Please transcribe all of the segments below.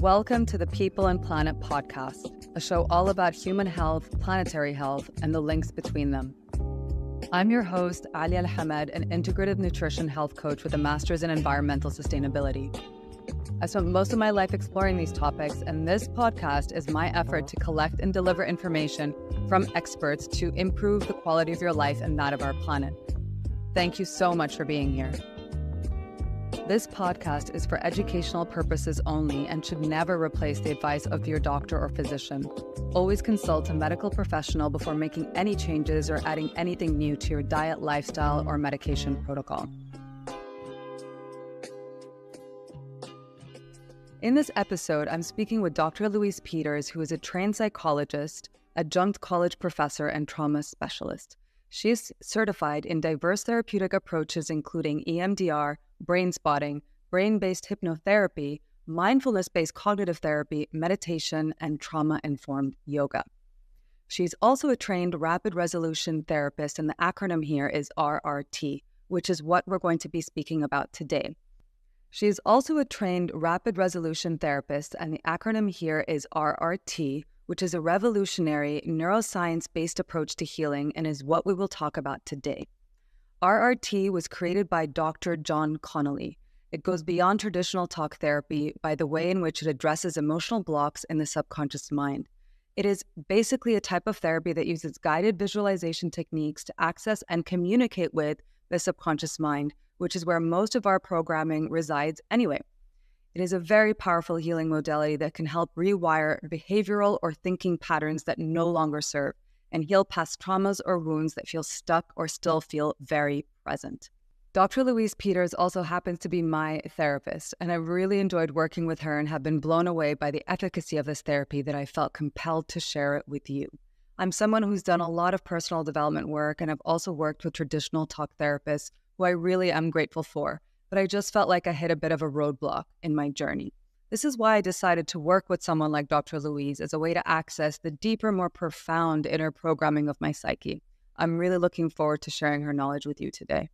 Welcome to the People and Planet podcast, a show all about human health, planetary health, and the links between them. I'm your host, Alya Almahad, an integrative nutrition health coach with a master's in environmental sustainability. I spent most of my life exploring these topics, and this podcast is my effort to collect and deliver information from experts to improve the quality of your life and that of our planet. Thank you so much for being here. This podcast is for educational purposes only and should never replace the advice of your doctor or physician. Always consult a medical professional before making any changes or adding anything new to your diet, lifestyle, or medication protocol. In this episode, I'm speaking with Dr. Louise Peters, who is a trained psychologist, adjunct college professor, and trauma specialist. She is certified in diverse therapeutic approaches, including EMDR, brain spotting, brain-based hypnotherapy, mindfulness-based cognitive therapy, meditation, and trauma-informed yoga. She's also a trained rapid resolution therapist, and the acronym here is RRT, which is what we're going to be speaking about today. She is also a trained rapid resolution therapist, and the acronym here is RRT, which is a revolutionary neuroscience-based approach to healing and is what we will talk about today. RRT was created by Dr. John Connelly. It goes beyond traditional talk therapy by the way in which it addresses emotional blocks in the subconscious mind. It is basically a type of therapy that uses guided visualization techniques to access and communicate with the subconscious mind, which is where most of our programming resides anyway. It is a very powerful healing modality that can help rewire behavioral or thinking patterns that no longer serve and heal past traumas or wounds that feel stuck or still feel very present. Dr. Louise Peters also happens to be my therapist, and I really enjoyed working with her and have been blown away by the efficacy of this therapy that I felt compelled to share it with you. I'm someone who's done a lot of personal development work, and I've also worked with traditional talk therapists, who I really am grateful for, but I just felt like I hit a bit of a roadblock in my journey. This is why I decided to work with someone like Dr. Louise as a way to access the deeper, more profound inner programming of my psyche. I'm really looking forward to sharing her knowledge with you today.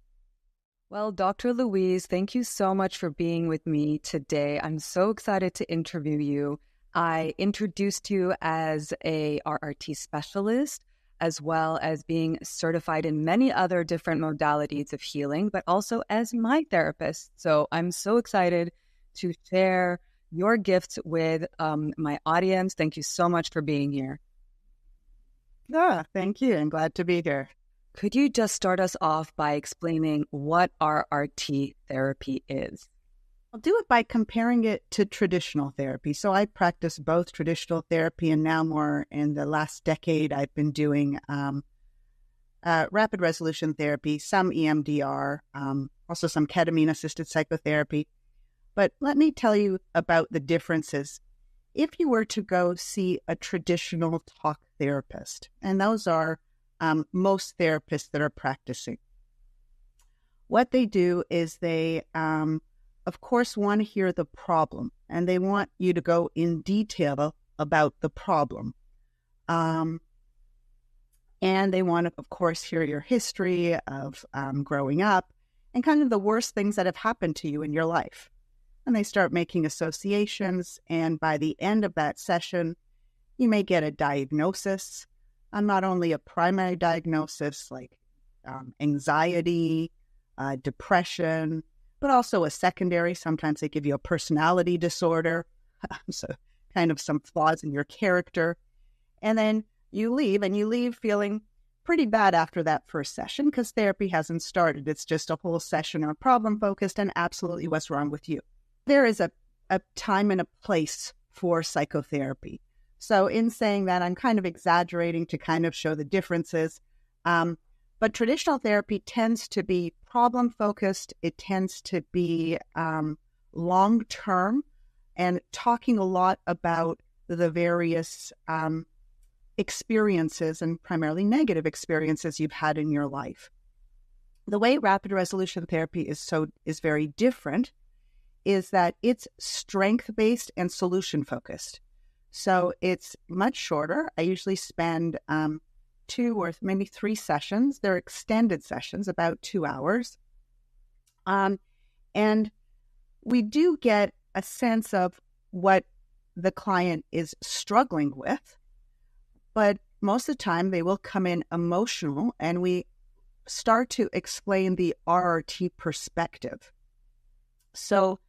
Well, Dr. Louise, thank you so much for being with me today. I'm so excited to interview you. I introduced you as a RRT specialist, as well as being certified in many other different modalities of healing, but also as my therapist. So I'm so excited to share your gifts with my audience. Thank you so much for being here. Yeah, thank you. I'm glad to be here. Could you just start us off by explaining what RRT therapy is? I'll do it by comparing it to traditional therapy. So I practice both traditional therapy and now more in the last decade, I've been doing rapid resolution therapy, some EMDR, also some ketamine-assisted psychotherapy. But let me tell you about the differences. If you were to go see a traditional talk therapist, and those are most therapists that are practicing, what they do is they, of course, want to hear the problem, and they want you to go in detail about the problem. And they want to, of course, hear your history of growing up and kind of the worst things that have happened to you in your life. And they start making associations, and by the end of that session, you may get a diagnosis, not only a primary diagnosis like anxiety, depression, but also a secondary. Sometimes they give you a personality disorder, so kind of some flaws in your character. And then you leave feeling pretty bad after that first session because therapy hasn't started. It's just a whole session on problem-focused and absolutely what's wrong with you. There is a time and a place for psychotherapy. So in saying that, I'm kind of exaggerating to kind of show the differences. But traditional therapy tends to be problem-focused. It tends to be long-term and talking a lot about the various experiences and primarily negative experiences you've had in your life. The way rapid resolution therapy is very different is that it's strength-based and solution-focused. So it's much shorter. I usually spend 2 or maybe 3 sessions. They're extended sessions, about 2 hours. And we do get a sense of what the client is struggling with. But most of the time they will come in emotional, and we start to explain the RRT perspective. So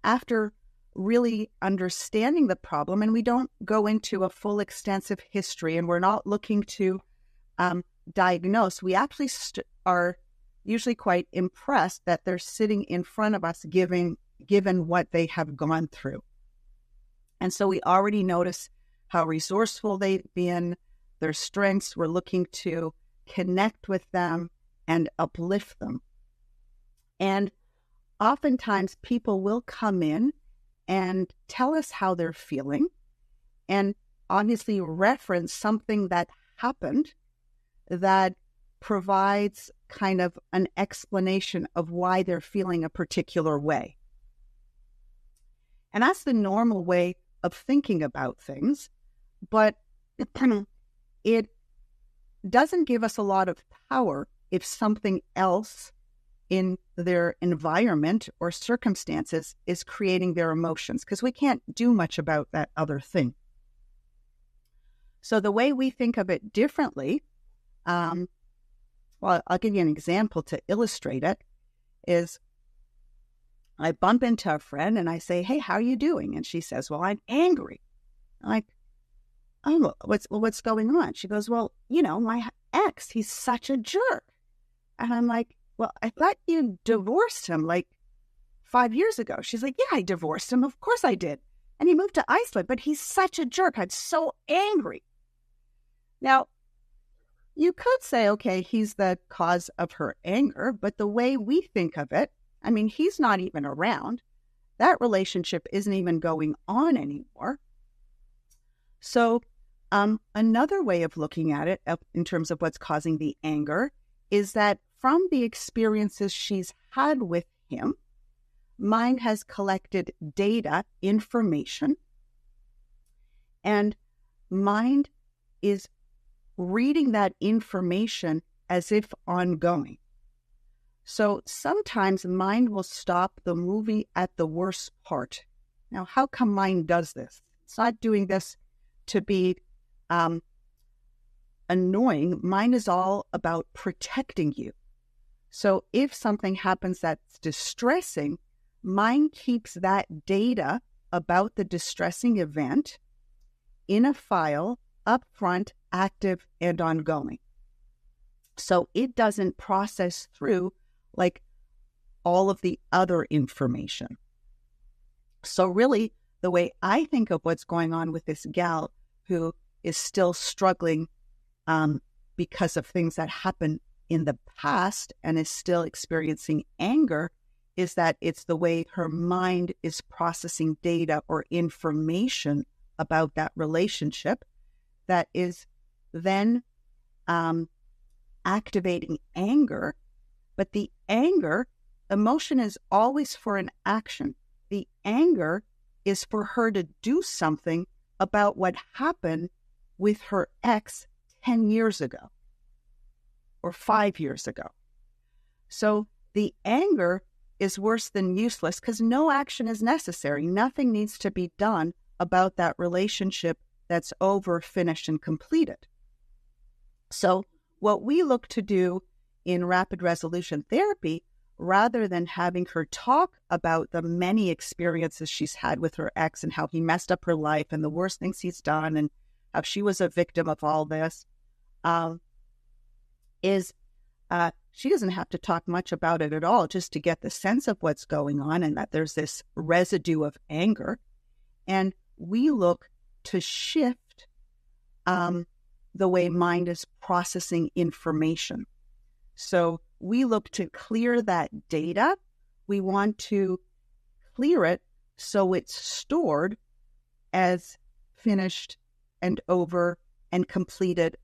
after really understanding the problem, and we don't go into a full extensive history, and we're not looking to diagnose, we actually are usually quite impressed that they're sitting in front of us given what they have gone through. And so we already notice how resourceful they've been, their strengths. We're looking to connect with them and uplift them. And oftentimes people will come in and tell us how they're feeling, and obviously reference something that happened that provides kind of an explanation of why they're feeling a particular way. And that's the normal way of thinking about things, but it doesn't give us a lot of power if something else in their environment or circumstances is creating their emotions, because we can't do much about that other thing. So the way we think of it differently, well, I'll give you an example to illustrate it, is I bump into a friend and I say, "Hey, how are you doing?" And she says, "Well, I'm angry." I'm like, "Oh, what's going on?" She goes, "Well, my ex, he's such a jerk." And I'm like, "Well, I thought you divorced him like 5 years ago." She's like, "Yeah, I divorced him. Of course I did. And he moved to Iceland, but he's such a jerk. I'm so angry." Now, you could say, okay, he's the cause of her anger, but the way we think of it, I mean, he's not even around. That relationship isn't even going on anymore. So another way of looking at it in terms of what's causing the anger is that from the experiences she's had with him, mind has collected data, information, and mind is reading that information as if ongoing. So sometimes mind will stop the movie at the worst part. Now, how come mind does this? It's not doing this to be annoying. Mind is all about protecting you. So if something happens that's distressing, mind keeps that data about the distressing event in a file, upfront, active, and ongoing. So it doesn't process through like all of the other information. So really, the way I think of what's going on with this gal who is still struggling because of things that happened in the past and is still experiencing anger is that it's the way her mind is processing data or information about that relationship that is then activating anger. But the anger, emotion is always for an action. The anger is for her to do something about what happened with her ex 10 years ago or 5 years ago. So the anger is worse than useless because no action is necessary. Nothing needs to be done about that relationship that's over, finished, and completed. So what we look to do in rapid resolution therapy, rather than having her talk about the many experiences she's had with her ex and how he messed up her life and the worst things he's done and how she was a victim of all this, she doesn't have to talk much about it at all, just to get the sense of what's going on and that there's this residue of anger. And we look to shift the way mind is processing information. So we look to clear that data. We want to clear it so it's stored as finished and over and completed,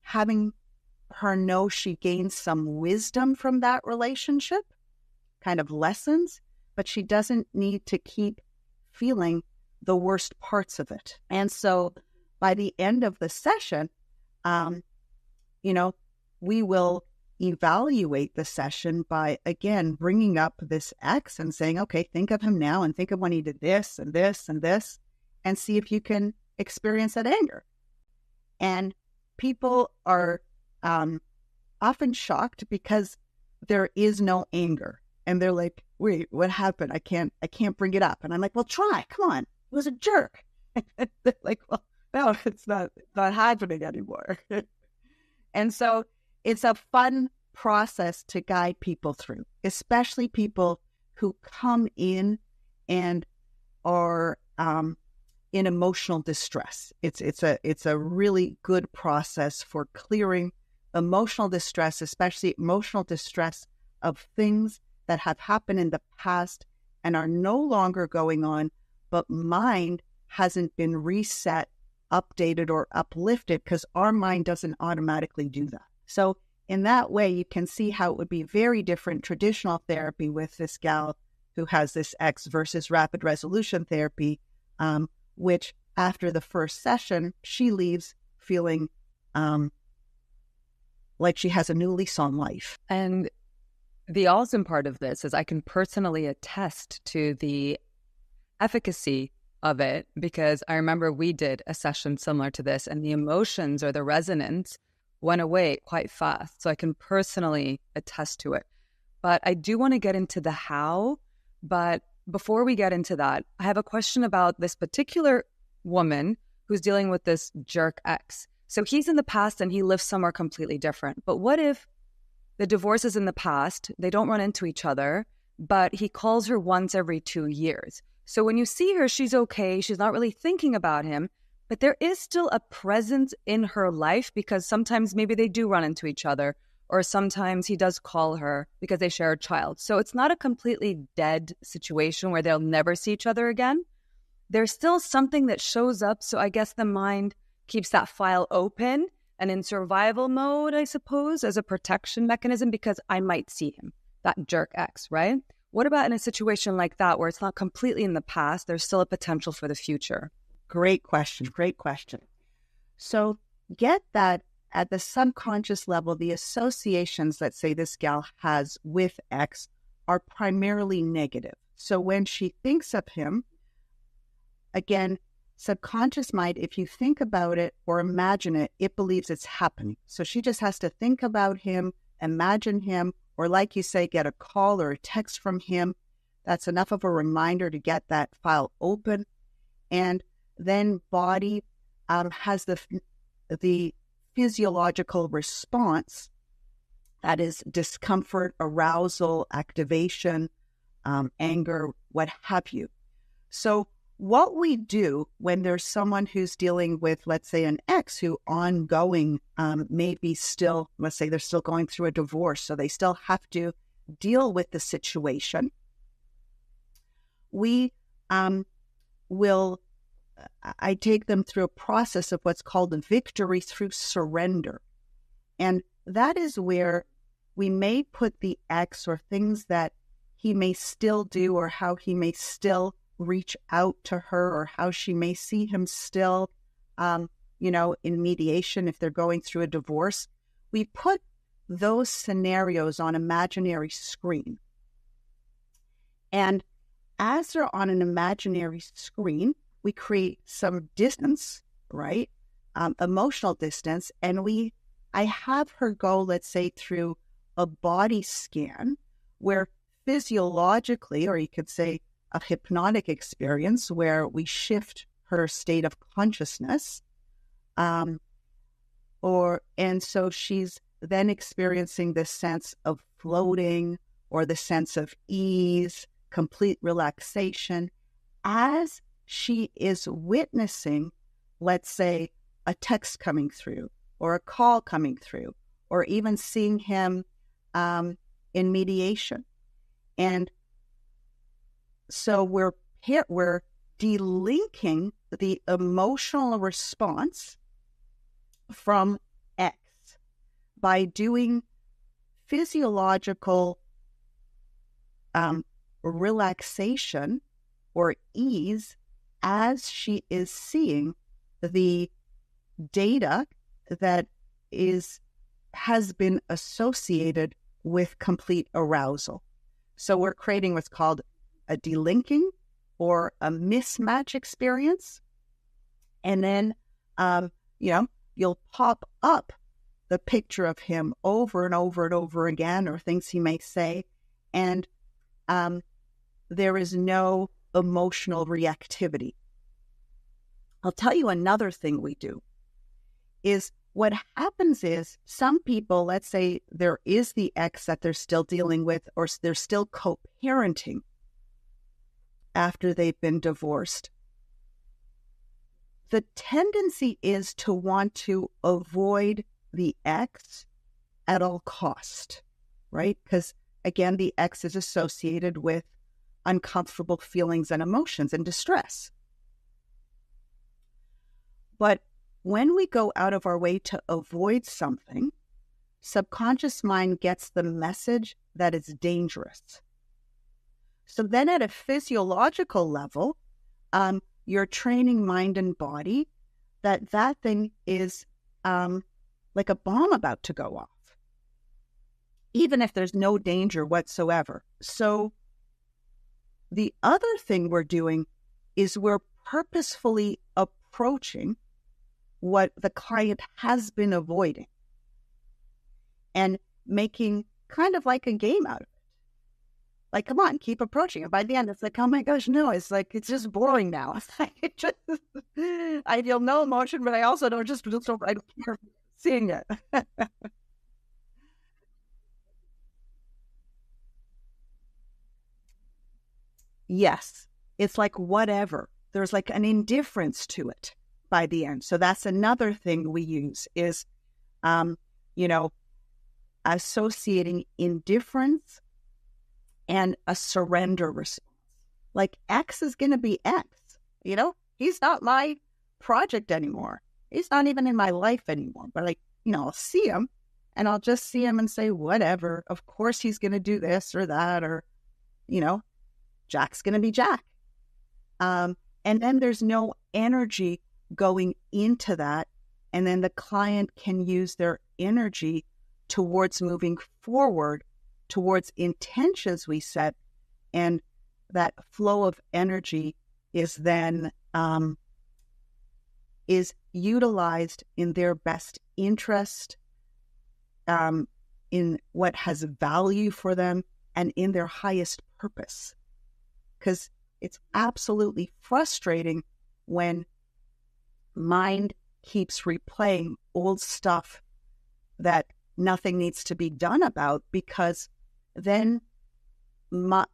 having her know she gained some wisdom from that relationship, kind of lessons, but she doesn't need to keep feeling the worst parts of it. And so by the end of the session, we will evaluate the session by, again, bringing up this ex and saying, okay, think of him now and think of when he did this and this and this. and see if you can experience that anger. And people are often shocked because there is no anger. And they're like, wait, what happened? I can't bring it up. And I'm like, well, try, come on. It was a jerk. They're like, well, no, it's not happening anymore. And so it's a fun process to guide people through, especially people who come in and are in emotional distress. It's a really good process for clearing emotional distress, especially emotional distress of things that have happened in the past and are no longer going on, but mind hasn't been reset, updated, or uplifted, because our mind doesn't automatically do that. So in that way, you can see how it would be very different traditional therapy with this gal who has this X versus rapid resolution therapy, which after the first session, she leaves feeling like she has a new lease on life. And the awesome part of this is I can personally attest to the efficacy of it, because I remember we did a session similar to this and the emotions or the resonance went away quite fast. So I can personally attest to it. But I do want to get into the how. But before we get into that, I have a question about this particular woman who's dealing with this jerk ex. So he's in the past and he lives somewhere completely different. But what if the divorce is in the past, they don't run into each other, but he calls her once every 2 years? So when you see her, she's okay. She's not really thinking about him, but there is still a presence in her life because sometimes maybe they do run into each other, or sometimes he does call her because they share a child. So it's not a completely dead situation where they'll never see each other again. There's still something that shows up. So I guess the mind keeps that file open and in survival mode, I suppose, as a protection mechanism, because I might see him, that jerk ex, right? What about in a situation like that where it's not completely in the past, there's still a potential for the future? Great question. Great question. So get that at the subconscious level, the associations that say this gal has with X are primarily negative. So when she thinks of him, again, subconscious mind, if you think about it or imagine it, it believes it's happening. So she just has to think about him, imagine him, or like you say, get a call or a text from him. That's enough of a reminder to get that file open. And then body has the physiological response, that is discomfort, arousal, activation, anger, what have you. So what we do when there's someone who's dealing with, let's say, an ex who ongoing maybe still, let's say they're still going through a divorce, so they still have to deal with the situation, we I take them through a process of what's called a victory through surrender. And that is where we may put the X or things that he may still do, or how he may still reach out to her, or how she may see him still, in mediation if they're going through a divorce. We put those scenarios on imaginary screen. And as they're on an imaginary screen, we create some distance, right? Emotional distance. And I have her go, let's say, through a body scan where physiologically, or you could say a hypnotic experience, where we shift her state of consciousness. And so she's then experiencing this sense of floating, or the sense of ease, complete relaxation, as she is witnessing, let's say, a text coming through, or a call coming through, or even seeing him in mediation. And so we're delinking the emotional response from X by doing physiological relaxation or ease as she is seeing the data that has been associated with complete arousal. So we're creating what's called a delinking or a mismatch experience And then, you'll pop up the picture of him over and over and over again, or things he may say. And there is no emotional reactivity. I'll tell you another thing we do is what happens is some people, let's say there is the ex that they're still dealing with, or they're still co-parenting after they've been divorced. The tendency is to want to avoid the ex at all cost, right? Because again, the ex is associated with uncomfortable feelings and emotions and distress. But when we go out of our way to avoid something, subconscious mind gets the message that it's dangerous. So then at a physiological level, you're training mind and body that thing is like a bomb about to go off, even if there's no danger whatsoever. So the other thing we're doing is we're purposefully approaching what the client has been avoiding and making kind of like a game out of it. Like, come on, keep approaching it. By the end, it's like, oh my gosh, no, it's like, it's just boring now. It's like, I feel no emotion, but I also don't I don't care seeing it. Yes, it's like whatever. There's like an indifference to it by the end. So that's another thing we use is, associating indifference and a surrender response. Like X is going to be X, he's not my project anymore. He's not even in my life anymore. But I'll see him and I'll just see him and say, whatever, of course he's going to do this or that, or, Jack's going to be Jack. And then there's no energy going into that. And then the client can use their energy towards moving forward, towards intentions we set. And that flow of energy is then is utilized in their best interest, in what has value for them, and in their highest purpose. Because it's absolutely frustrating when mind keeps replaying old stuff that nothing needs to be done about, because then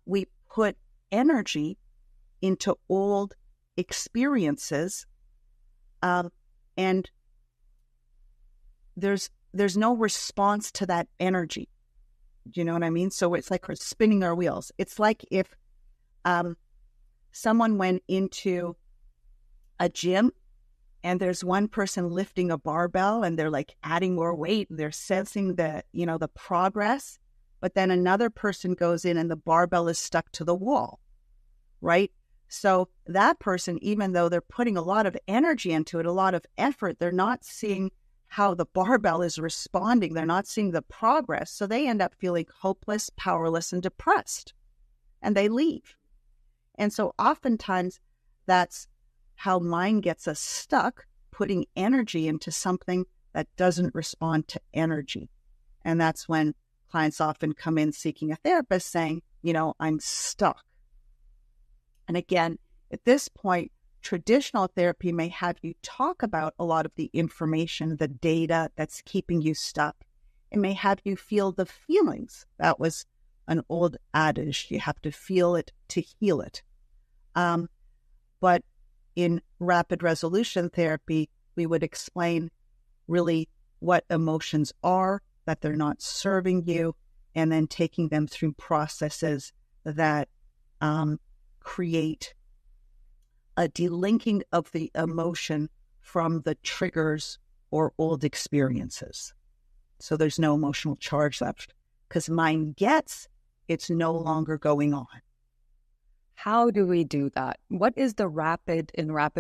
we put energy into old experiences, and there's no response to that energy. Do you know what I mean? So it's like we're spinning our wheels. It's like if someone went into a gym and there's one person lifting a barbell and they're like adding more weight and they're sensing the progress, but then another person goes in and the barbell is stuck to the wall, right? So that person, even though they're putting a lot of energy into it, a lot of effort, they're not seeing how the barbell is responding. They're not seeing the progress. So they end up feeling hopeless, powerless, and depressed, and they leave. And so oftentimes that's how mind gets us stuck, putting energy into something that doesn't respond to energy. And that's when clients often come in seeking a therapist saying, I'm stuck. And again, at this point, traditional therapy may have you talk about a lot of the information, the data that's keeping you stuck. It may have you feel the feelings. That was an old adage. You have to feel it to heal it. But in rapid resolution therapy, we would explain really what emotions are, that they're not serving you, and then taking them through processes that create a delinking of the emotion from the triggers or old experiences. So there's no emotional charge left because mind gets it's no longer going on. How do we do that? What is the rapid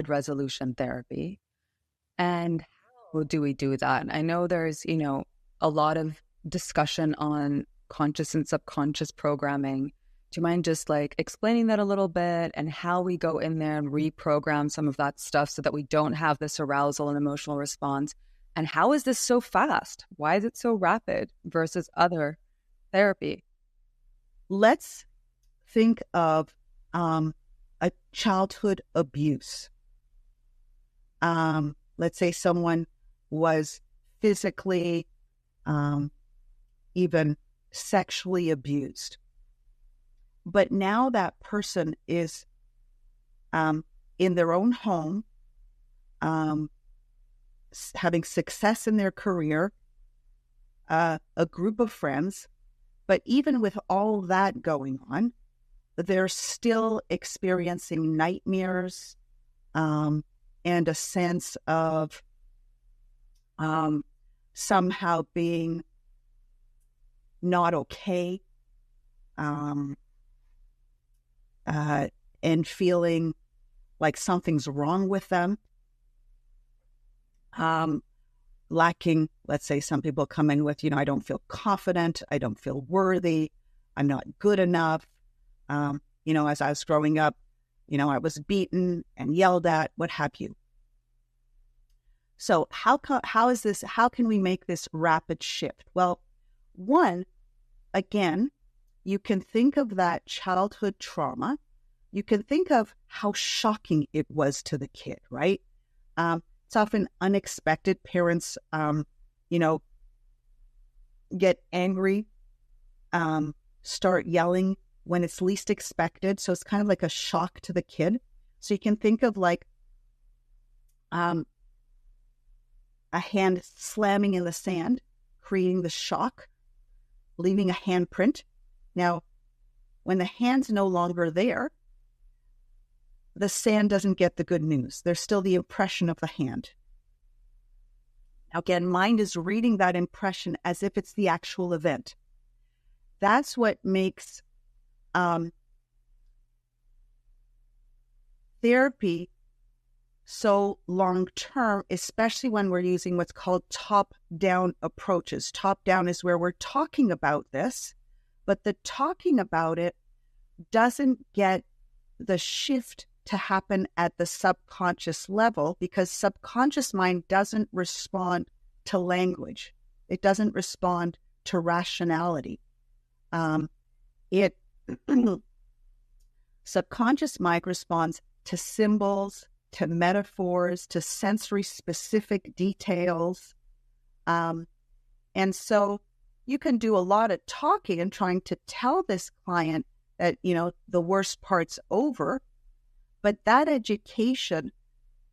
resolution therapy? And how do we do that? I know there's, a lot of discussion on conscious and subconscious programming Do you mind just like explaining that a little bit and how we go in there and reprogram some of that stuff so that we don't have this arousal and emotional response? And how is this so fast? Why is it so rapid versus other therapy? Let's think of a childhood abuse. Let's say someone was physically, even sexually abused. But now that person is in their own home, having success in their career, a group of friends. But even with all that going on, they're still experiencing nightmares and a sense of somehow being not okay, and feeling like something's wrong with them. Lacking, let's say some people come in with, I don't feel confident, I don't feel worthy, I'm not good enough. As I was growing up, I was beaten and yelled at, what have you. So how can we make this rapid shift? Well, one, again, you can think of that childhood trauma. You can think of how shocking it was to the kid, right? It's often unexpected. Parents, get angry, start yelling when it's least expected. So it's kind of like a shock to the kid. So you can think of like a hand slamming in the sand, creating the shock, leaving a handprint. Now, when the hand's no longer there, the sand doesn't get the good news. There's still the impression of the hand. Now, again, mind is reading that impression as if it's the actual event. That's what makes therapy so long-term, especially when we're using what's called top-down approaches. Top-down is where we're talking about this, but the talking about it doesn't get the shift to happen at the subconscious level, because subconscious mind doesn't respond to language. It doesn't respond to rationality. Subconscious mind responds to symbols, to metaphors, to sensory specific details. And so you can do a lot of talking and trying to tell this client that, the worst part's over. But that education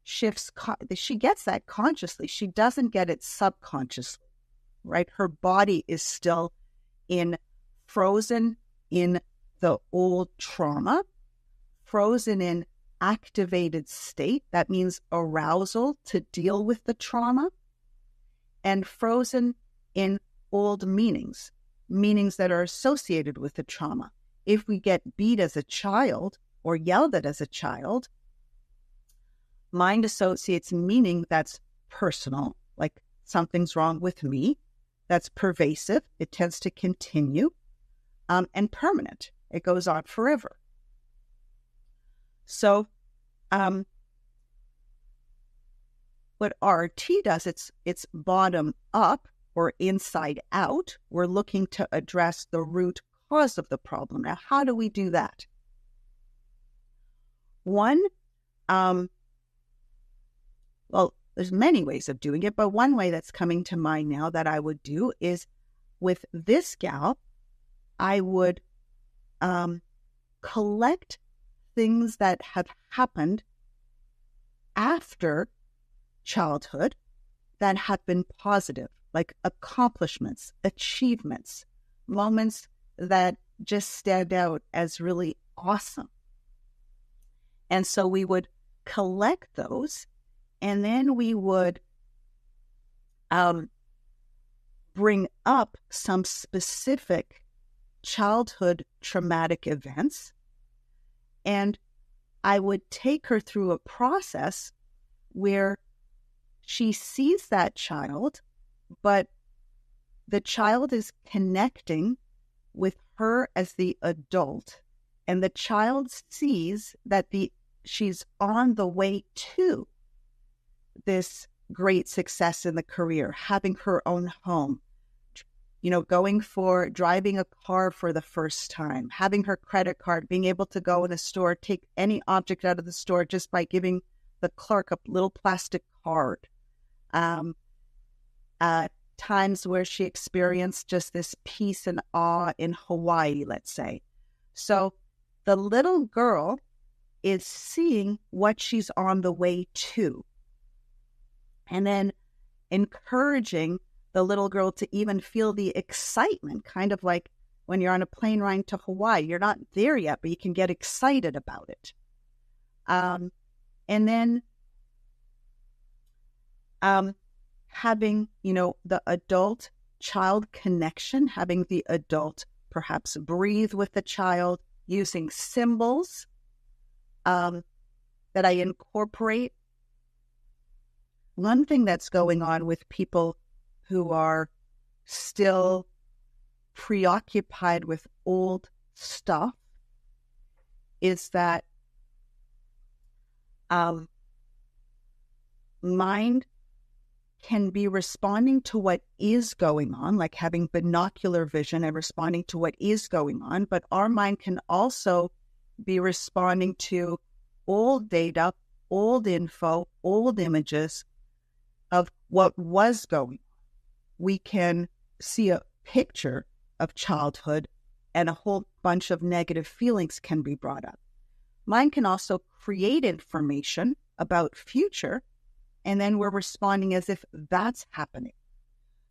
shifts, she gets that consciously. She doesn't get it subconsciously, right? Her body is still frozen in the old trauma, frozen in activated state. That means arousal to deal with the trauma, and frozen in old meanings that are associated with the trauma. If we get beat as a child, or yelled at as a child, mind associates meaning that's personal, like something's wrong with me, that's pervasive, it tends to continue, and permanent. It goes on forever. So what RRT does, it's bottom up or inside out. We're looking to address the root cause of the problem. Now, how do we do that? One, there's many ways of doing it, but one way that's coming to mind now that I would do is with this gal, I would collect things that have happened after childhood that have been positive, like accomplishments, achievements, moments that just stand out as really awesome. And so we would collect those, and then we would bring up some specific childhood traumatic events, and I would take her through a process where she sees that child, but the child is connecting with her as the adult And the child sees that she's on the way to this great success in the career, having her own home, driving a car for the first time, having her credit card, being able to go in a store, take any object out of the store just by giving the clerk a little plastic card. Times where she experienced just this peace and awe in Hawaii, let's say. So the little girl is seeing what she's on the way to, and then encouraging the little girl to even feel the excitement, kind of like when you're on a plane ride to Hawaii. You're not there yet, but you can get excited about it. And then having, the adult-child connection, having the adult perhaps breathe with the child, using symbols that I incorporate. One thing that's going on with people who are still preoccupied with old stuff is that mind can be responding to what is going on, like having binocular vision and responding to what is going on, but our mind can also be responding to old data, old info, old images of what was going on. We can see a picture of childhood and a whole bunch of negative feelings can be brought up. Mind can also create information about future, and then we're responding as if that's happening.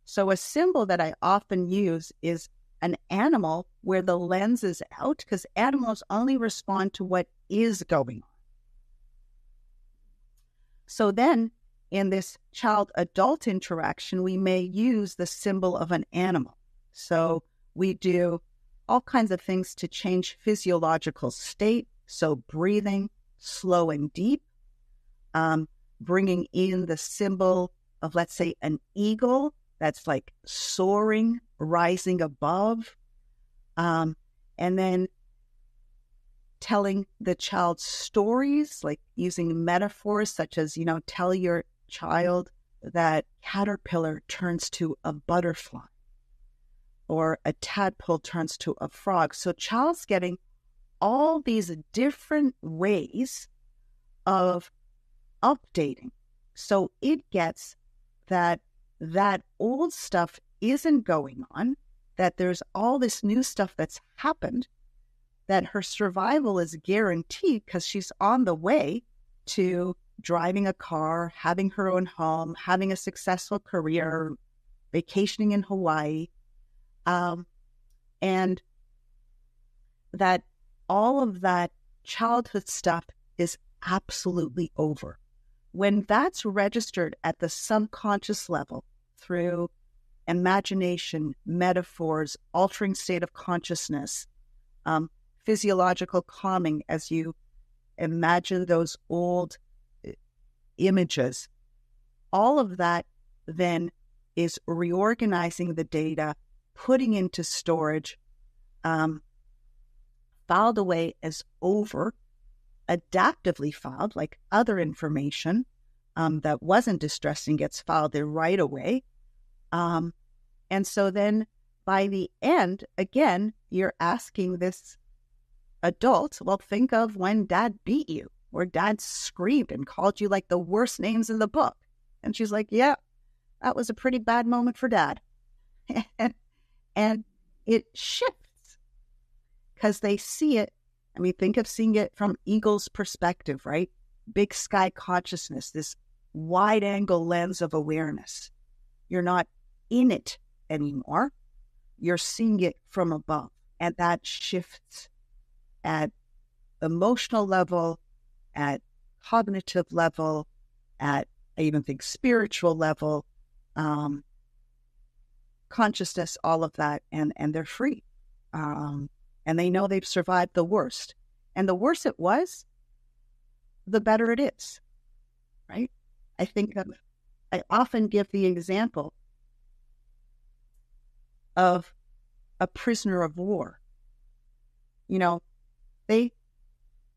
So a symbol that I often use is an animal where the lens is out, because animals only respond to what is going on. So then in this child-adult interaction, we may use the symbol of an animal. So we do all kinds of things to change physiological state. So breathing, slow and deep, bringing in the symbol of, let's say, an eagle that's like soaring, rising above, and then telling the child stories, like using metaphors such as, tell your child that caterpillar turns to a butterfly or a tadpole turns to a frog. So child's getting all these different ways of updating. So it gets that old stuff isn't going on, that there's all this new stuff that's happened, that her survival is guaranteed because she's on the way to driving a car, having her own home, having a successful career, vacationing in Hawaii, and that all of that childhood stuff is absolutely over. When that's registered at the subconscious level through imagination, metaphors, altering state of consciousness, physiological calming as you imagine those old images, all of that then is reorganizing the data, putting into storage, filed away as over, adaptively filed, like other information that wasn't distressing gets filed there right away. And so then by the end, again, you're asking this adult, well, think of when dad beat you or dad screamed and called you like the worst names in the book. And she's like, yeah, that was a pretty bad moment for dad. And it shifts because they see it. I mean, think of seeing it from Eagle's perspective, right? Big sky consciousness, this wide angle lens of awareness. You're not in it anymore. You're seeing it from above. And that shifts at emotional level, at cognitive level, at, I even think, spiritual level, consciousness, all of that, and they're free. And they know they've survived the worst. And the worse it was, the better it is, right? I think I often give the example of a prisoner of war. You know, They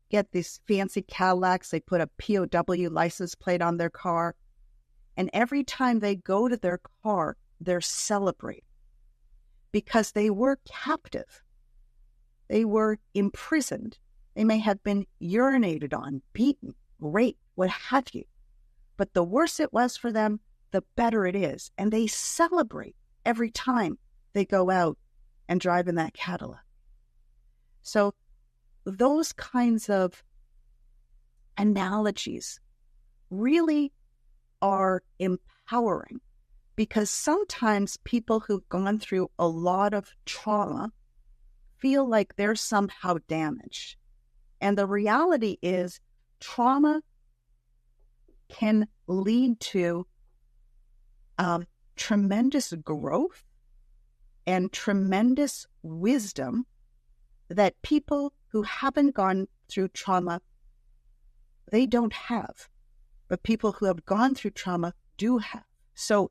get these fancy Cadillacs, they put a POW license plate on their car, and every time they go to their car, they're celebrating because they were captive. They were imprisoned. They may have been urinated on, beaten, raped, what have you. But the worse it was for them, the better it is. And they celebrate every time they go out and drive in that Cadillac. So those kinds of analogies really are empowering, because sometimes people who've gone through a lot of trauma feel like they're somehow damaged. And the reality is trauma can lead to tremendous growth and tremendous wisdom that people who haven't gone through trauma, they don't have. But people who have gone through trauma do have. So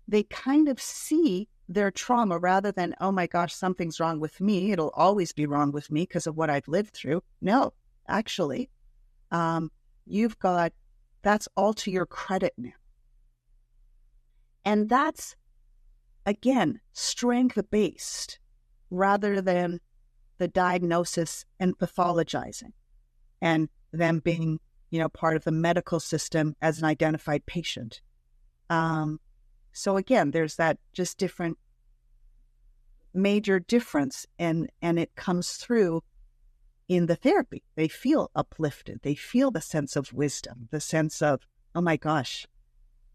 they kind of see their trauma rather than, oh my gosh, something's wrong with me. It'll always be wrong with me because of what I've lived through. No, actually, that's all to your credit now. And that's, again, strength-based rather than the diagnosis and pathologizing and them being, part of the medical system as an identified patient. So again, there's that just different major difference, and it comes through in the therapy. They feel uplifted. They feel the sense of wisdom, the sense of, oh my gosh,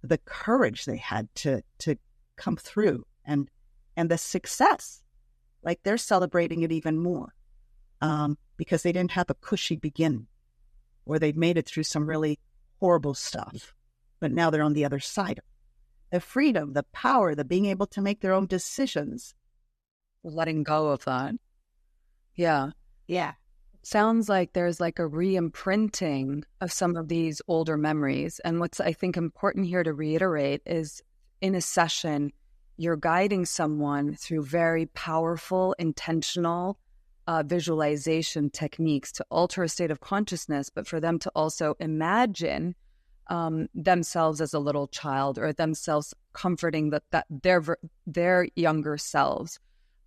the courage they had to come through, and the success. Like they're celebrating it even more because they didn't have a cushy beginning, or they've made it through some really horrible stuff, but now they're on the other side of it. The freedom, the power, the being able to make their own decisions. Letting go of that. Yeah. Yeah. Sounds like there's like a re-imprinting of some of these older memories. And what's, I think, important here to reiterate is in a session, you're guiding someone through very powerful, intentional visualization techniques to alter a state of consciousnness, but for them to also imagine themselves as a little child, or themselves comforting that their younger selves.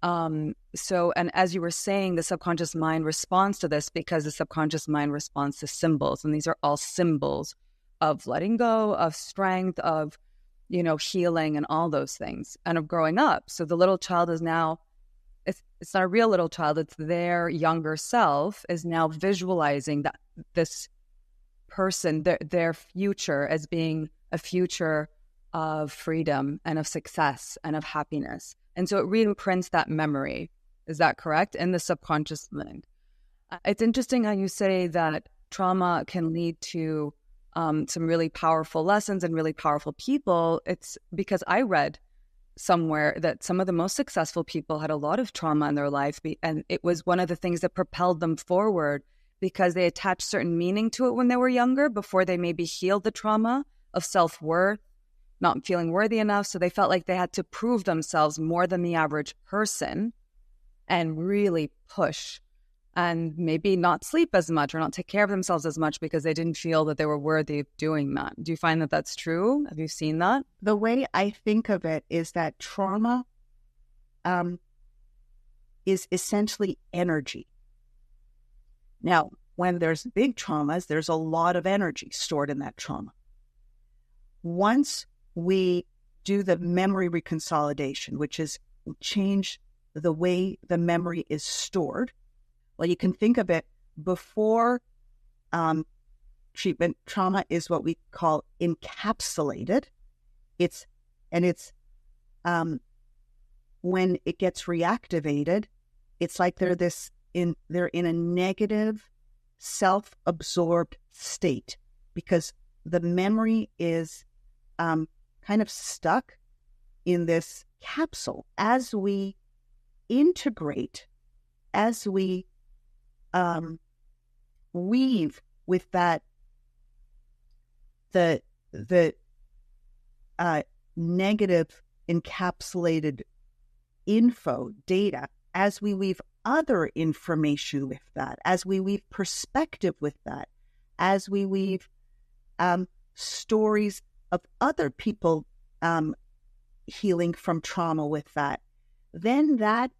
So, and as you were saying, the subconscious mind responds to this because the subconscious mind responds to symbols. And these are all symbols of letting go, of strength, of, healing and all those things, and of growing up. So the little child is now, it's not a real little child, it's their younger self is now visualizing that this person, their future, as being a future of freedom and of success and of happiness. And so it re-imprints that memory. Is that correct? In the subconscious mind. It's interesting how you say that trauma can lead to some really powerful lessons and really powerful people. It's because I read somewhere that some of the most successful people had a lot of trauma in their life, and it was one of the things that propelled them forward, because they attached certain meaning to it when they were younger, before they maybe healed the trauma of self-worth, not feeling worthy enough. So they felt like they had to prove themselves more than the average person and really push, and maybe not sleep as much or not take care of themselves as much because they didn't feel that they were worthy of doing that. Do you find that that's true? Have you seen that? The way I think of it is that trauma is essentially energy. Now, when there's big traumas, there's a lot of energy stored in that trauma. Once we do the memory reconsolidation, which is change the way the memory is stored, well, you can think of it before treatment. Trauma is what we call encapsulated. It's when it gets reactivated, it's like they're in a negative, self-absorbed state, because the memory is kind of stuck in this capsule. As we integrate, as we weave with that, the negative encapsulated info, data, as we weave other information with that, as we weave perspective with that, as we weave stories of other people healing from trauma with that, then that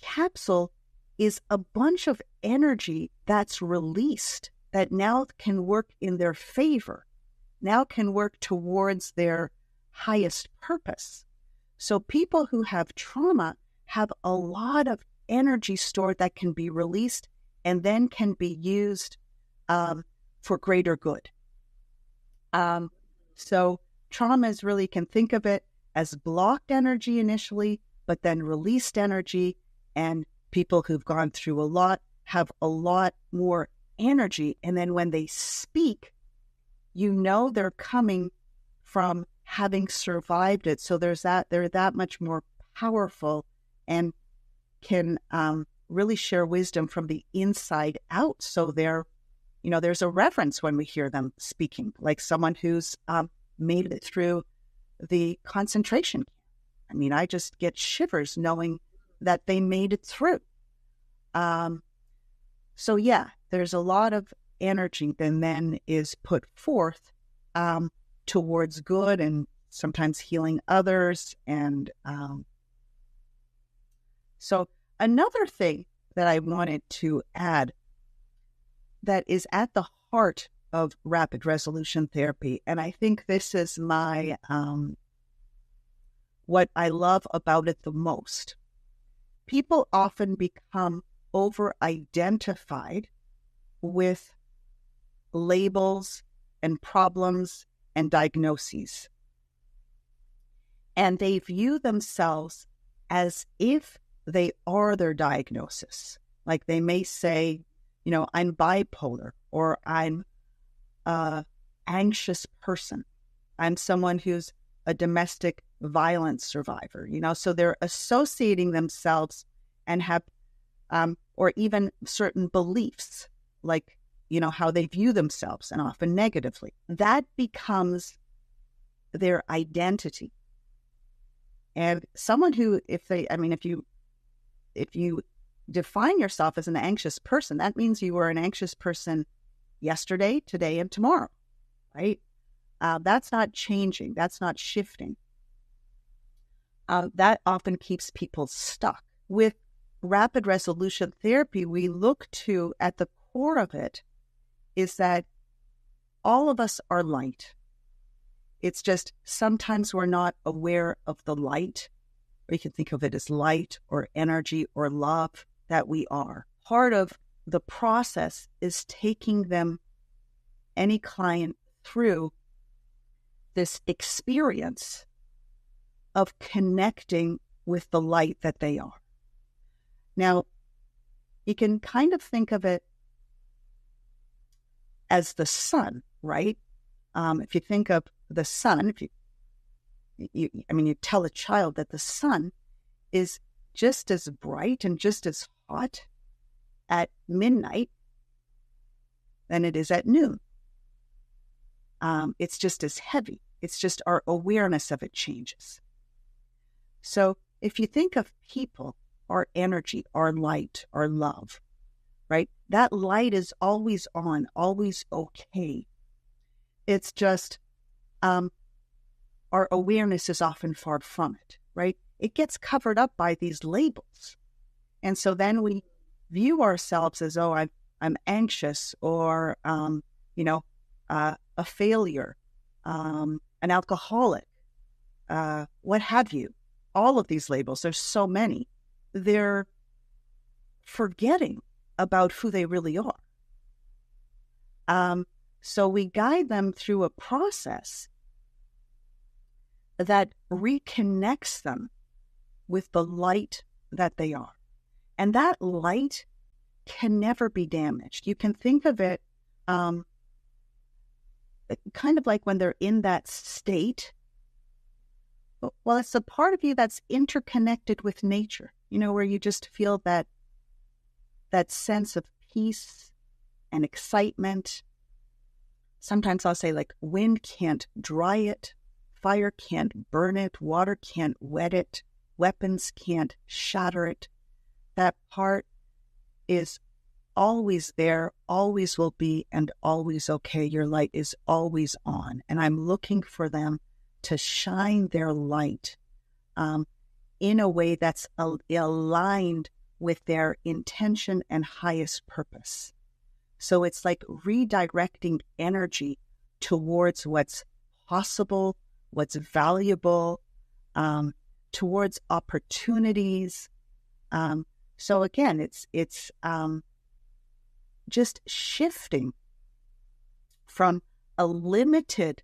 capsule is a bunch of energy that's released that now can work in their favor, now can work towards their highest purpose. So people who have trauma have a lot of energy stored that can be released and then can be used for greater good. So trauma is really, can think of it as blocked energy initially, but then released energy, and people who've gone through a lot have a lot more energy. And then when they speak, you know they're coming from having survived it. So they're that much more powerful and can really share wisdom from the inside out. So there's a reverence when we hear them speaking, like someone who's made it through the concentration camp. I mean, I just get shivers knowing that they made it through. So yeah, there's a lot of energy that then is put forth towards good and sometimes healing others. And so another thing that I wanted to add that is at the heart of rapid resolution therapy, and I think this is my what I love about it the most. People often become over-identified with labels and problems and diagnoses. And they view themselves as if they are their diagnosis. Like they may say, I'm bipolar, or I'm an anxious person. I'm someone who's a domestic violence survivor, so they're associating themselves and have, or even certain beliefs, like, how they view themselves, and often negatively. That becomes their identity. And someone who, if you define yourself as an anxious person, that means you were an anxious person yesterday, today, and tomorrow, right? That's not changing. That's not shifting. That often keeps people stuck. With rapid resolution therapy, we look to, at the core of it, is that all of us are light. It's just sometimes we're not aware of the light, or you can think of it as light or energy or love that we are. Part of the process is taking any client through this experience of connecting with the light that they are. Now, you can kind of think of it as the sun, right? If you think of the sun, you tell a child that the sun is just as bright and just as hot at midnight than it is at noon. It's just as heavy. It's just our awareness of it changes. So if you think of people, our energy, our light, our love, right? That light is always on, always okay. It's just our awareness is often far from it, right? It gets covered up by these labels. And so then we view ourselves as, I'm anxious, or, a failure, an alcoholic, what have you. All of these labels, there's so many. They're forgetting about who they really are. So we guide them through a process that reconnects them with the light that they are. And that light can never be damaged. You can think of it kind of like when they're in that state. Well, it's a part of you that's interconnected with nature, where you just feel that sense of peace and excitement. Sometimes I'll say, like, wind can't dry it, fire can't burn it, water can't wet it, weapons can't shatter it. That part is always there, always will be, and always okay. Your light is always on. And I'm looking for them to shine their light in a way that's aligned with their intention and highest purpose. So it's like redirecting energy towards what's possible, what's valuable, towards opportunities. So again, it's just shifting from a limited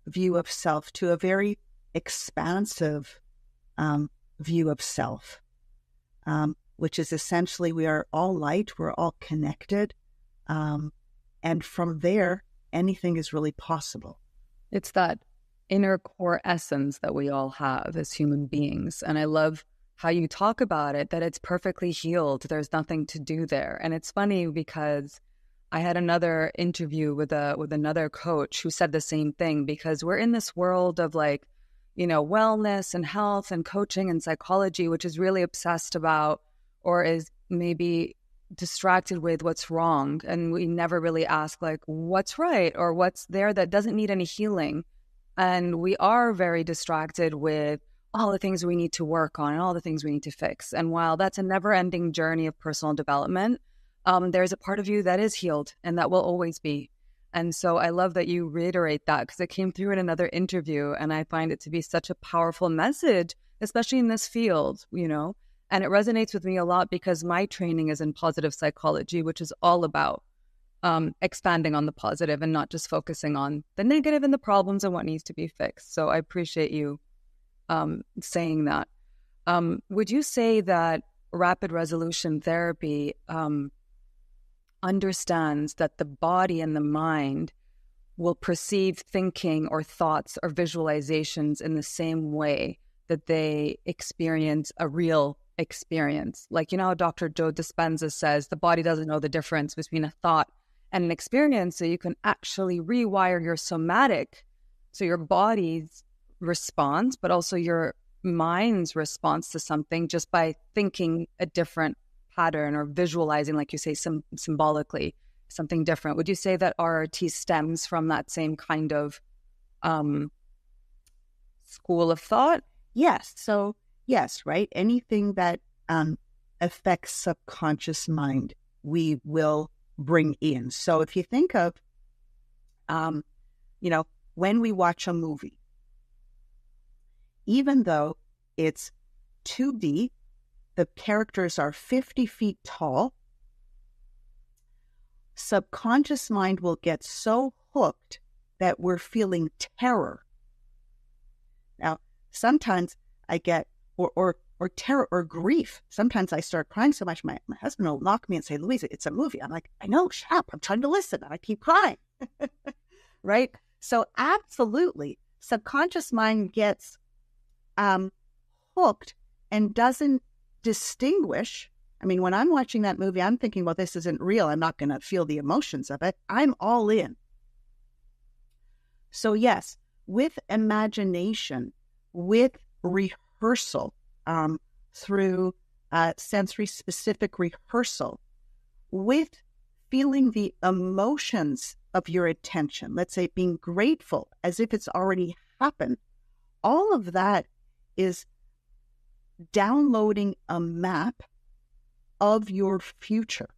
view of self to a very expansive view of self, which is essentially we are all light, we're all connected, and from there, anything is really possible. It's that inner core essence that we all have as human beings. And I love how you talk about it, that it's perfectly healed. There's nothing to do there. And it's funny because I had another interview with another coach who said the same thing, because we're in this world of like, wellness and health and coaching and psychology, which is really obsessed about or is maybe distracted with what's wrong. And we never really ask like what's right or what's there that doesn't need any healing. And we are very distracted with all the things we need to work on and all the things we need to fix. And while that's a never-ending journey of personal development, there's a part of you that is healed and that will always be. And so I love that you reiterate that, because it came through in another interview, and I find it to be such a powerful message, especially in this field, and it resonates with me a lot because my training is in positive psychology, which is all about expanding on the positive and not just focusing on the negative and the problems and what needs to be fixed. So I appreciate you saying that. Would you say that rapid resolution therapy understands that the body and the mind will perceive thinking or thoughts or visualizations in the same way that they experience a real experience? Like, how Dr. Joe Dispenza says the body doesn't know the difference between a thought and an experience, so you can actually rewire your somatic, so your body's response, but also your mind's response to something just by thinking a different pattern or visualizing, like you say, symbolically something different. Would you say that RRT stems from that same kind of school of thought? Yes. So yes, right. Anything that affects subconscious mind, we will bring in. So if you think of, when we watch a movie, even though it's 2D, the characters are 50 feet tall, subconscious mind will get so hooked that we're feeling terror. Now, sometimes I get, or terror or grief. Sometimes I start crying so much, my husband will knock me and say, Louise, it's a movie. I'm like, I know, shut up. I'm trying to listen. And I keep crying. Right? So absolutely, subconscious mind gets hooked and doesn't distinguish. I mean, when I'm watching that movie, I'm thinking, well, this isn't real. I'm not going to feel the emotions of it. I'm all in. So yes, with imagination, with rehearsal, through sensory-specific rehearsal, with feeling the emotions of your attention, let's say being grateful as if it's already happened, all of that is downloading a map of your future,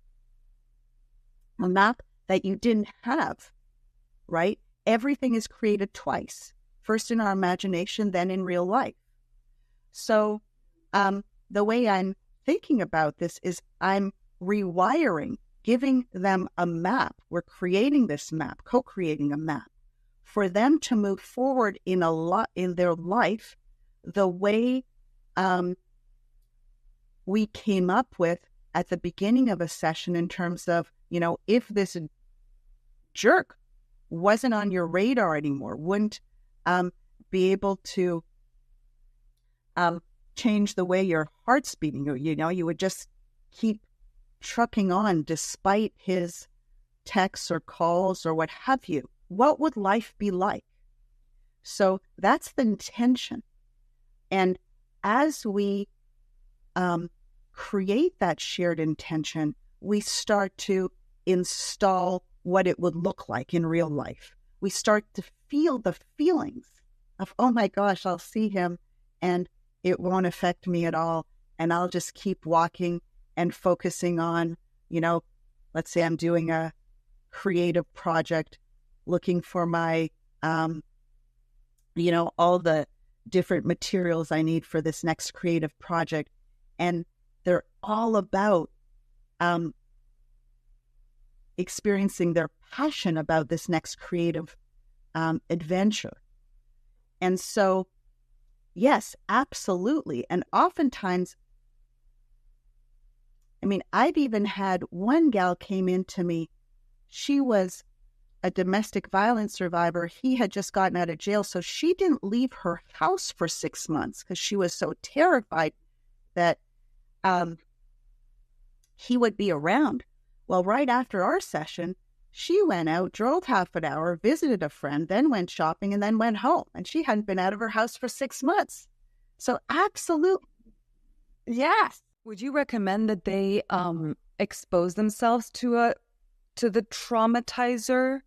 a map that you didn't have, right? Everything is created twice, first in our imagination, then in real life. So the way I'm thinking about this is I'm rewiring, giving them a map. We're creating this map, co-creating a map for them to move forward in their life the way we came up with at the beginning of a session, in terms of, if this jerk wasn't on your radar anymore, wouldn't be able to change the way your heart's beating, you would just keep trucking on despite his texts or calls or what have you. What would life be like? So that's the intention. And as we create that shared intention, we start to install what it would look like in real life. We start to feel the feelings of, oh my gosh, I'll see him and it won't affect me at all. And I'll just keep walking and focusing on, let's say I'm doing a creative project, looking for my, all the different materials I need for this next creative project. And they're all about experiencing their passion about this next creative adventure. And so, yes, absolutely. And oftentimes, I've even had one gal came into me. She was a domestic violence survivor. He had just gotten out of jail. So she didn't leave her house for 6 months because she was so terrified that he would be around. Well, right after our session, she went out, drove half an hour, visited a friend, then went shopping, and then went home. And she hadn't been out of her house for 6 months. So absolutely, yes. Would you recommend that they expose themselves to the traumatizer,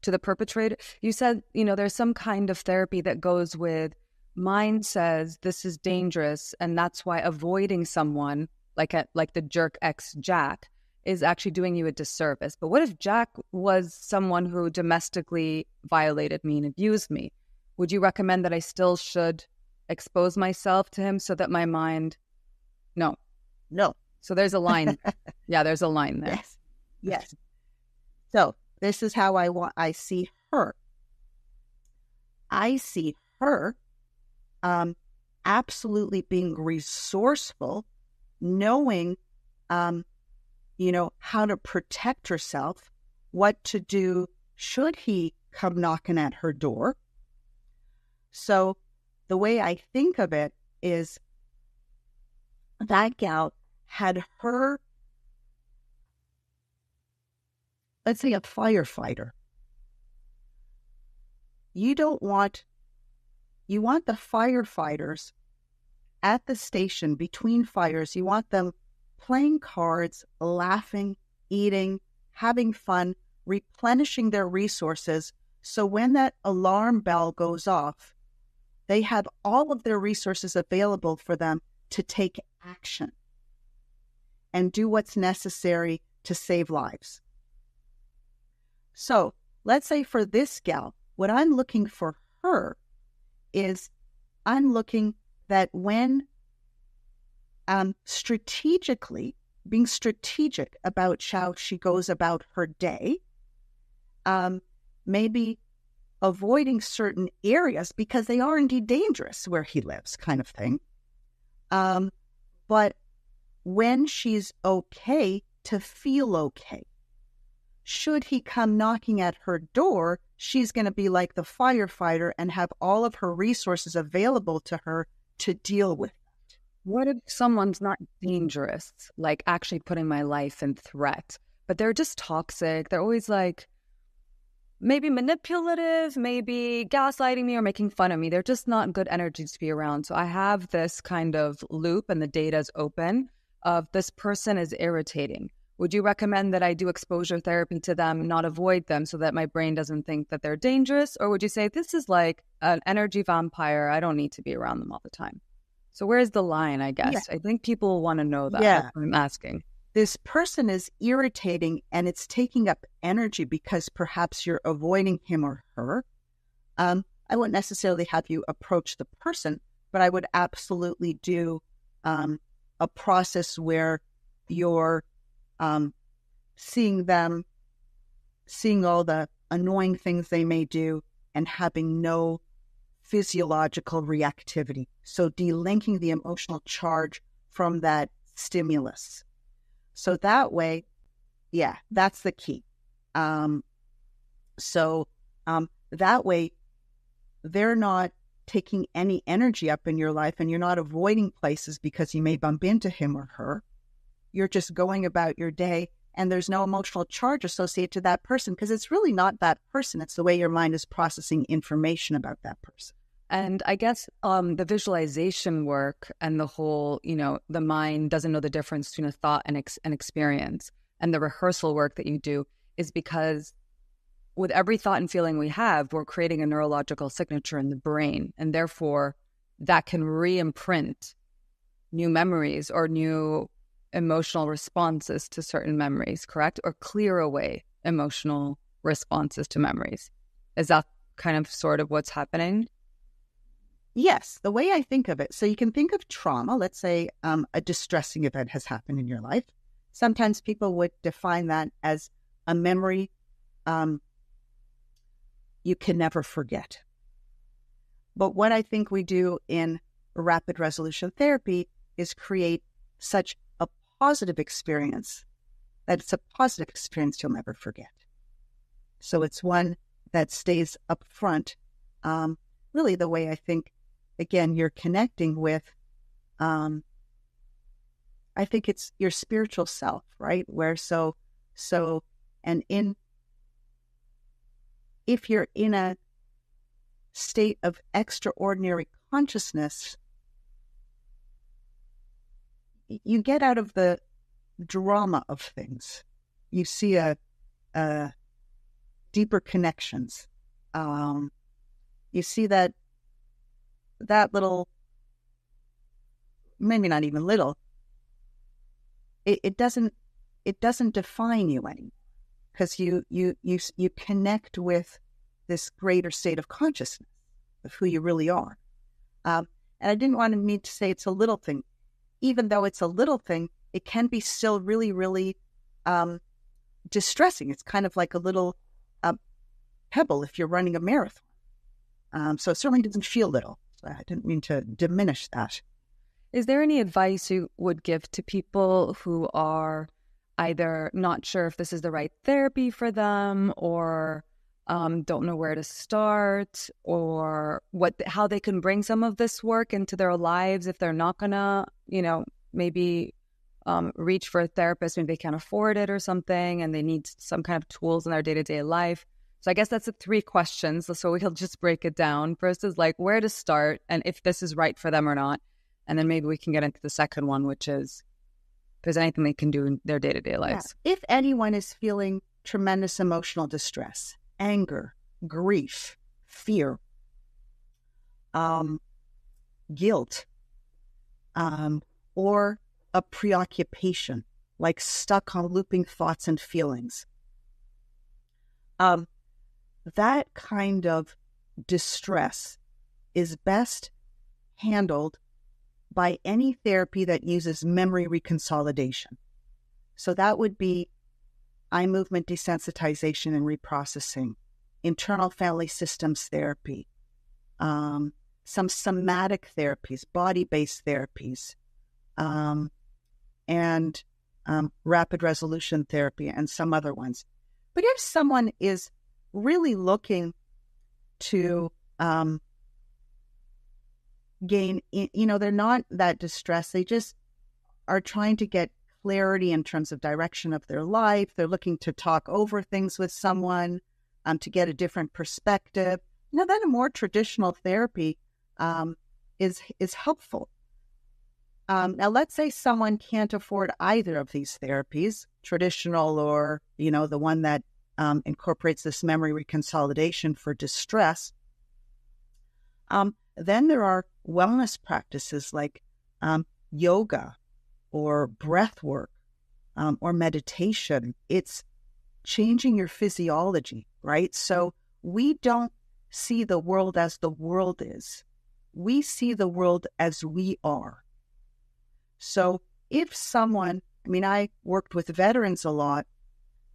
to the perpetrator? You said, there's some kind of therapy that goes with mind says this is dangerous, and that's why avoiding someone like the jerk ex Jack is actually doing you a disservice. But what if Jack was someone who domestically violated me and abused me? Would you recommend that I still should expose myself to him so that my mind... No. So there's a line. Yeah, there's a line there. Yes. So this is how I see her. I see her absolutely being resourceful, knowing, how to protect herself, what to do should he come knocking at her door. So the way I think of it is that gal had her, let's say, a firefighter. You want the firefighters at the station between fires. You want them playing cards, laughing, eating, having fun, replenishing their resources. So when that alarm bell goes off, they have all of their resources available for them to take action and do what's necessary to save lives. So let's say for this gal, what I'm looking for her is I'm looking that when being strategic about how she goes about her day, maybe avoiding certain areas because they are indeed dangerous where he lives, kind of thing. But when she's okay to feel okay, should he come knocking at her door, she's going to be like the firefighter and have all of her resources available to her to deal with that. What if someone's not dangerous, like actually putting my life in threat, but they're just toxic? They're always like maybe manipulative, maybe gaslighting me or making fun of me. They're just not good energy to be around. So I have this kind of loop and the data is open of this person is irritating. Would you recommend that I do exposure therapy to them, not avoid them so that my brain doesn't think that they're dangerous? Or would you say this is like an energy vampire? I don't need to be around them all the time. So where's the line, I guess? Yeah. I think people want to know that. Yeah. That's what I'm asking. This person is irritating and it's taking up energy because perhaps you're avoiding him or her. I wouldn't necessarily have you approach the person, but I would absolutely do a process where you're seeing them, seeing all the annoying things they may do and having no physiological reactivity. So delinking the emotional charge from that stimulus. So that way, yeah, that's the key. So that way, they're not taking any energy up in your life and you're not avoiding places because you may bump into him or her. You're just going about your day and there's no emotional charge associated to that person because it's really not that person. It's the way your mind is processing information about that person. And I guess the visualization work and the whole, the mind doesn't know the difference between a thought and an experience. And the rehearsal work that you do is because with every thought and feeling we have, we're creating a neurological signature in the brain. And therefore, that can re-imprint new memories or new emotional responses to certain memories, correct? Or clear away emotional responses to memories. Is that kind of sort of what's happening? Yes, the way I think of it. So you can think of trauma. Let's say a distressing event has happened in your life. Sometimes people would define that as a memory you can never forget. But what I think we do in rapid resolution therapy is create such a positive experience that it's a positive experience you'll never forget. So it's one that stays up front. Really the way I think, again, you're connecting with, I think it's your spiritual self, right? If you're in a state of extraordinary consciousness, you get out of the drama of things. You see a deeper connections. You see that little, maybe not even little, it doesn't define you anymore, because you connect with this greater state of consciousness of who you really are. And I didn't want me to say it's a little thing. Even though it's a little thing, it can be still really, really distressing. It's kind of like a little pebble if you're running a marathon. So it certainly doesn't feel little. So I didn't mean to diminish that. Is there any advice you would give to people who are either not sure if this is the right therapy for them, or don't know where to start, or how they can bring some of this work into their lives if they're not gonna, maybe reach for a therapist, maybe they can't afford it or something, and they need some kind of tools in their day-to-day life? So I guess that's the 3 questions. So we'll just break it down. First is like where to start and if this is right for them or not. And then maybe we can get into the second one, which is if there's anything they can do in their day-to-day lives. Yeah. If anyone is feeling tremendous emotional distress, anger, grief, fear, guilt, or a preoccupation, like stuck on looping thoughts and feelings, that kind of distress is best handled by any therapy that uses memory reconsolidation. So that would be eye movement desensitization and reprocessing, internal family systems therapy, some somatic therapies, body-based therapies, and rapid resolution therapy, and some other ones. But if someone is really looking to gain, they're not that distressed, they just are trying to get clarity in terms of direction of their life, they're looking to talk over things with someone, to get a different perspective, then a more traditional therapy is helpful. Now, let's say someone can't afford either of these therapies, traditional or, the one that incorporates this memory reconsolidation for distress. Then there are wellness practices like yoga or breath work or meditation. It's changing your physiology, right? So we don't see the world as the world is. We see the world as we are. So if someone, I worked with veterans a lot.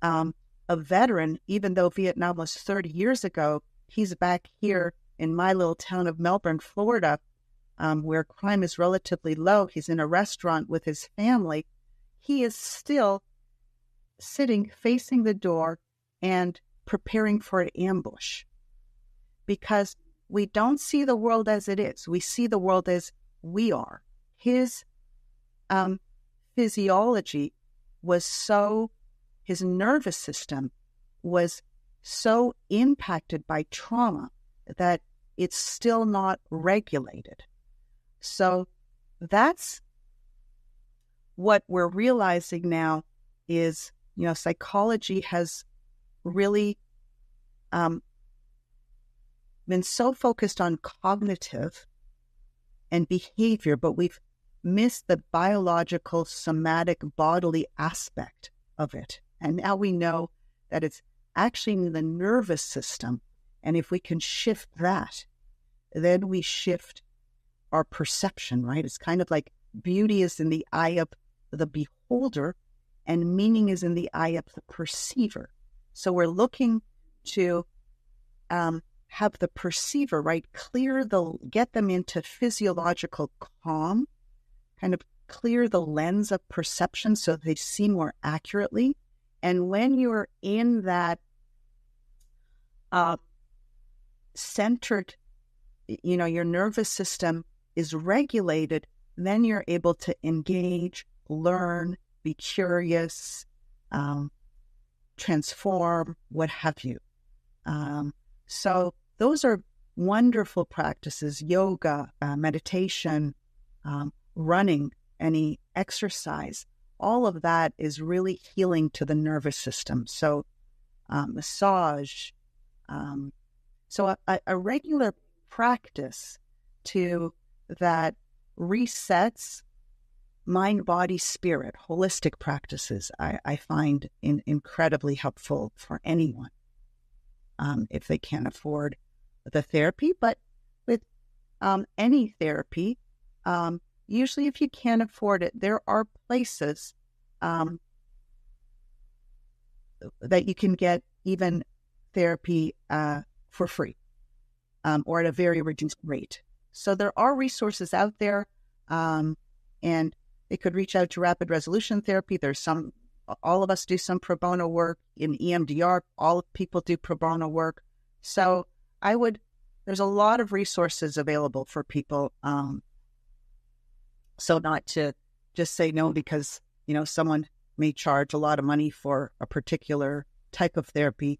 A veteran, even though Vietnam was 30 years ago, he's back here in my little town of Melbourne, Florida, where crime is relatively low. He's in a restaurant with his family. He is still sitting facing the door and preparing for an ambush, because we don't see the world as it is. We see the world as we are. His physiology was his nervous system was so impacted by trauma that it's still not regulated. So that's what we're realizing now is, psychology has really been so focused on cognitive and behavior, but we've missed the biological, somatic, bodily aspect of it. And now we know that it's actually in the nervous system. And if we can shift that, then we shift our perception, right? It's kind of like beauty is in the eye of the beholder and meaning is in the eye of the perceiver. So we're looking to have the perceiver, right, get them into physiological calm, kind of clear the lens of perception so they see more accurately. And when you're in that centered, your nervous system is regulated, then you're able to engage, learn, be curious, transform, what have you. So those are wonderful practices, yoga, meditation, running, any exercise. All of that is really healing to the nervous system. So massage. So a regular practice that resets mind, body, spirit, holistic practices, I find incredibly helpful for anyone if they can't afford the therapy. But with any therapy, usually if you can't afford it, there are places that you can get even therapy for free or at a very reduced rate. So there are resources out there, and they could reach out to Rapid Resolution Therapy. All of us do some pro bono work in EMDR. All people do pro bono work. So there's a lot of resources available for people. So not to just say no because, someone may charge a lot of money for a particular type of therapy.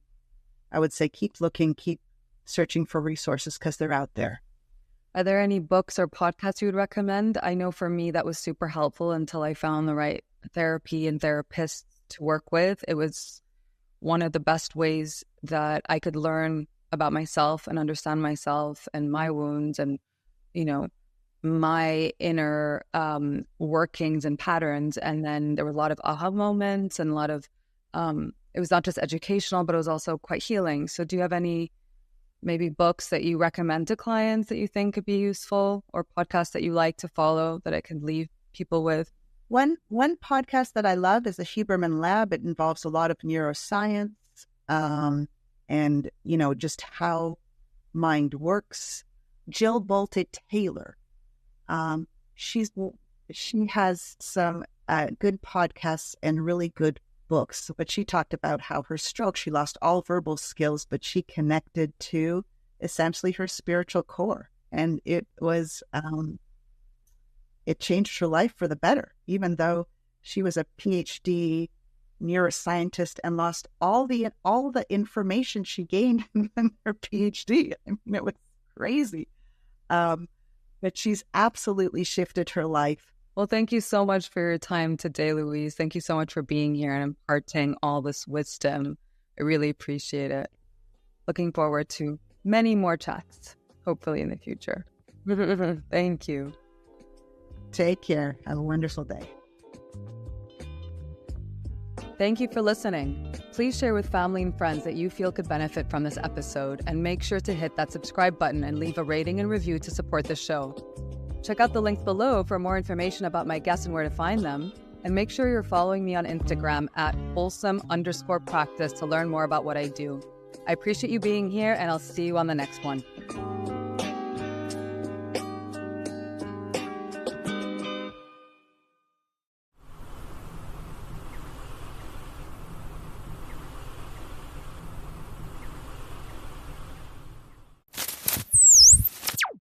I would say keep looking, keep searching for resources because they're out there. Are there any books or podcasts you would recommend? I know for me that was super helpful until I found the right therapy and therapists to work with. It was one of the best ways that I could learn about myself and understand myself and my wounds and, my inner workings and patterns. And then there were a lot of aha moments and a lot of, it was not just educational, but it was also quite healing. So do you have any maybe books that you recommend to clients that you think could be useful or podcasts that you like to follow that I could leave people with? One podcast that I love is the Huberman Lab. It involves a lot of neuroscience and, just how mind works. Jill Bolte-Taylor. She has some good podcasts and really good books, but she talked about how her stroke, she lost all verbal skills, but she connected to essentially her spiritual core. And it was, it changed her life for the better, even though she was a PhD neuroscientist and lost all the information she gained in her PhD. I mean, it was crazy. But she's absolutely shifted her life. Well, thank you so much for your time today, Louise. Thank you so much for being here and imparting all this wisdom. I really appreciate it. Looking forward to many more chats, hopefully in the future. Thank you. Take care. Have a wonderful day. Thank you for listening. Please share with family and friends that you feel could benefit from this episode, and make sure to hit that subscribe button and leave a rating and review to support the show. Check out the links below for more information about my guests and where to find them, and make sure you're following me on Instagram at wholesome_practice to learn more about what I do. I appreciate you being here, and I'll see you on the next one.